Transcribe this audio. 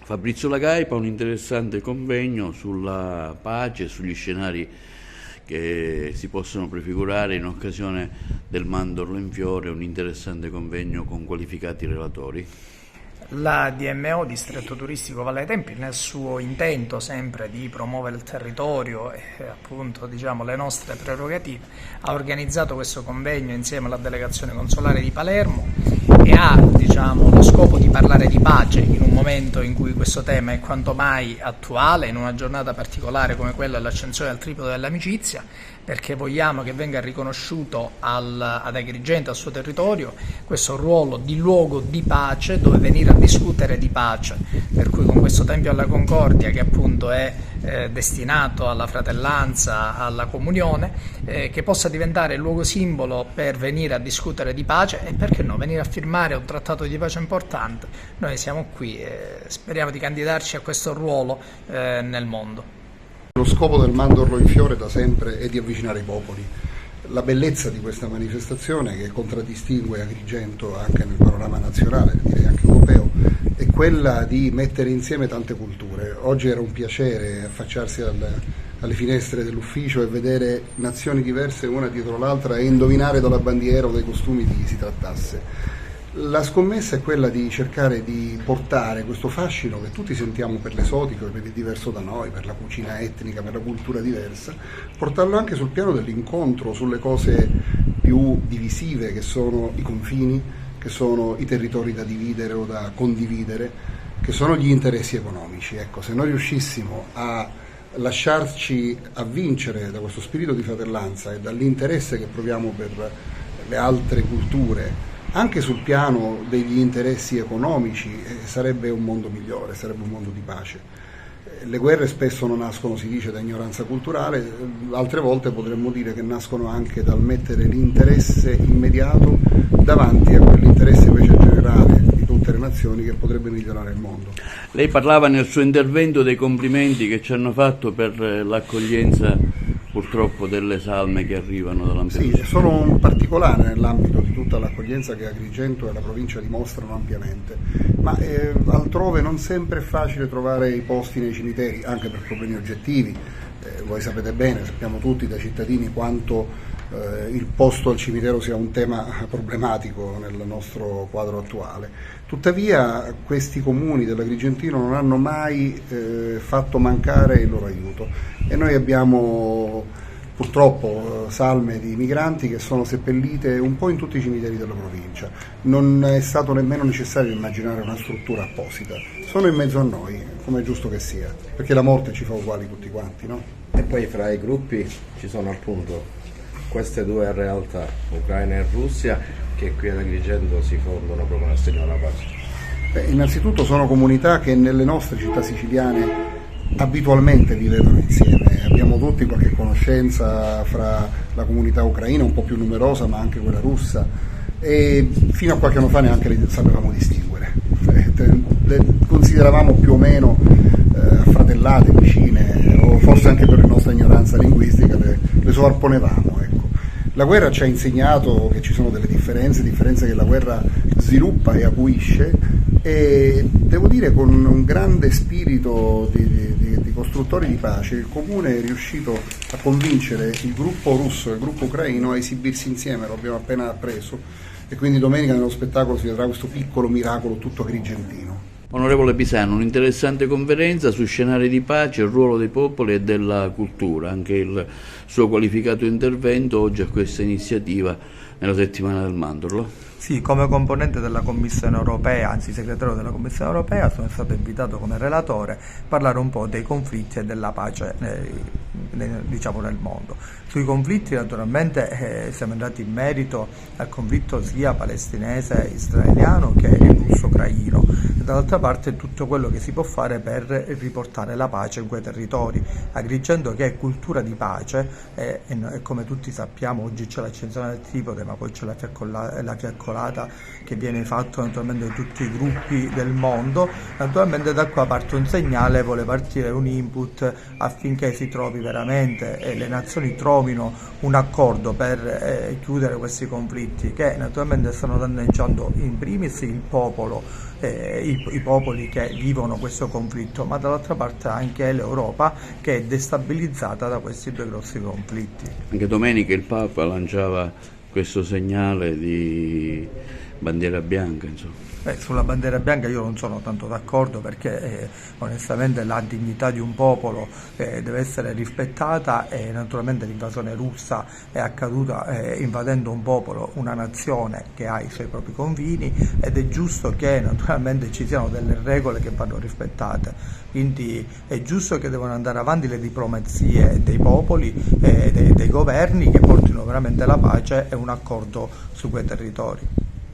Fabrizio Lagaipa, un interessante convegno sulla pace, sugli scenari che si possono prefigurare in occasione del Mandorlo in Fiore, un interessante convegno con qualificati relatori. La DMO, Distretto Turistico Valle dei Templi, nel suo intento sempre di promuovere il territorio e appunto le nostre prerogative, ha organizzato questo convegno insieme alla delegazione consolare di Palermo e ha lo scopo di parlare di pace in un momento in cui questo tema è quanto mai attuale, in una giornata particolare come quella dell'accensione del triplo dell'amicizia, perché vogliamo che venga riconosciuto ad Agrigento, al suo territorio, questo ruolo di luogo di pace dove venire a discutere di pace, per cui con questo Tempio alla Concordia, che appunto è destinato alla fratellanza, alla comunione, che possa diventare il luogo simbolo per venire a discutere di pace e perché no, venire a firmare un trattato di pace importante. Noi siamo qui e speriamo di candidarci a questo ruolo nel mondo. Lo scopo del Mandorlo in Fiore da sempre è di avvicinare i popoli. La bellezza di questa manifestazione, che contraddistingue Agrigento anche nel panorama nazionale, direi anche europeo, è quella di mettere insieme tante culture. Oggi era un piacere affacciarsi alle finestre dell'ufficio e vedere nazioni diverse una dietro l'altra e indovinare dalla bandiera o dai costumi di chi si trattasse. La scommessa è quella di cercare di portare questo fascino che tutti sentiamo per l'esotico, per il diverso da noi, per la cucina etnica, per la cultura diversa, portarlo anche sul piano dell'incontro, sulle cose più divisive che sono i confini, che sono i territori da dividere o da condividere, che sono gli interessi economici. Ecco, se noi riuscissimo a lasciarci avvincere da questo spirito di fratellanza e dall'interesse che proviamo per le altre culture, anche sul piano degli interessi economici, sarebbe un mondo migliore, sarebbe un mondo di pace. Le guerre spesso non nascono, si dice, da ignoranza culturale, altre volte potremmo dire che nascono anche dal mettere l'interesse immediato davanti a quell'interesse invece generale di tutte le nazioni che potrebbe migliorare il mondo. Lei parlava nel suo intervento dei complimenti che ci hanno fatto per l'accoglienza purtroppo delle salme che arrivano da Lampedusa. Sì, sono un particolare nell'ambito di tutta l'accoglienza che Agrigento e la provincia dimostrano ampiamente, ma altrove non sempre è facile trovare i posti nei cimiteri, anche per problemi oggettivi. Voi sapete bene, sappiamo tutti da cittadini quanto il posto al cimitero sia un tema problematico nel nostro quadro attuale. Tuttavia questi comuni dell'Agrigentino non hanno mai fatto mancare il loro aiuto e noi abbiamo purtroppo salme di migranti che sono seppellite un po' in tutti i cimiteri della provincia. Non è stato nemmeno necessario immaginare una struttura apposita, sono in mezzo a noi, come è giusto che sia, perché la morte ci fa uguali tutti quanti, no? E poi fra i gruppi ci sono appunto queste due realtà, Ucraina e Russia, che qui ad Agrigento si fondono proprio nel segno della pace. Innanzitutto sono comunità che nelle nostre città siciliane abitualmente vivevano insieme, abbiamo tutti qualche conoscenza fra la comunità ucraina, un po' più numerosa, ma anche quella russa, e fino a qualche anno fa neanche le sapevamo distinguere, le consideravamo più o meno affratellate, vicine, o forse anche per la nostra ignoranza linguistica le sovrapponevamo. Ecco. La guerra ci ha insegnato che ci sono delle differenze che la guerra sviluppa e acuisce, e devo dire con un grande spirito di costruttori di pace il Comune è riuscito a convincere il gruppo russo e il gruppo ucraino a esibirsi insieme, lo abbiamo appena appreso, e quindi domenica nello spettacolo si vedrà questo piccolo miracolo tutto agrigentino. Onorevole Pisano, un'interessante conferenza su scenari di pace, il ruolo dei popoli e della cultura, anche il suo qualificato intervento oggi a questa iniziativa nella settimana del Mandorlo. Sì, come componente della Commissione europea, anzi segretario della Commissione europea, sono stato invitato come relatore a parlare un po' dei conflitti e della pace nel mondo. Sui conflitti naturalmente siamo andati in merito al conflitto sia palestinese israeliano che russo-ucraino, e dall'altra parte tutto quello che si può fare per riportare la pace in quei territori. Agrigento, che è cultura di pace, e come tutti sappiamo oggi c'è l'accensione del tripode, ma poi c'è la fiaccolata articolata che viene fatto naturalmente da tutti i gruppi del mondo. Naturalmente da qua parte un segnale, vuole partire un input affinché si trovi veramente e le nazioni trovino un accordo per chiudere questi conflitti che naturalmente stanno danneggiando in primis il popolo, i popoli che vivono questo conflitto, ma dall'altra parte anche l'Europa che è destabilizzata da questi due grossi conflitti. Anche domenica il Papa lanciava questo segnale di bandiera bianca, insomma. Sulla bandiera bianca io non sono tanto d'accordo perché onestamente la dignità di un popolo deve essere rispettata e naturalmente l'invasione russa è accaduta invadendo un popolo, una nazione che ha i suoi propri confini ed è giusto che naturalmente ci siano delle regole che vanno rispettate, quindi è giusto che devono andare avanti le diplomazie dei popoli e dei governi che portino veramente la pace e un accordo su quei territori.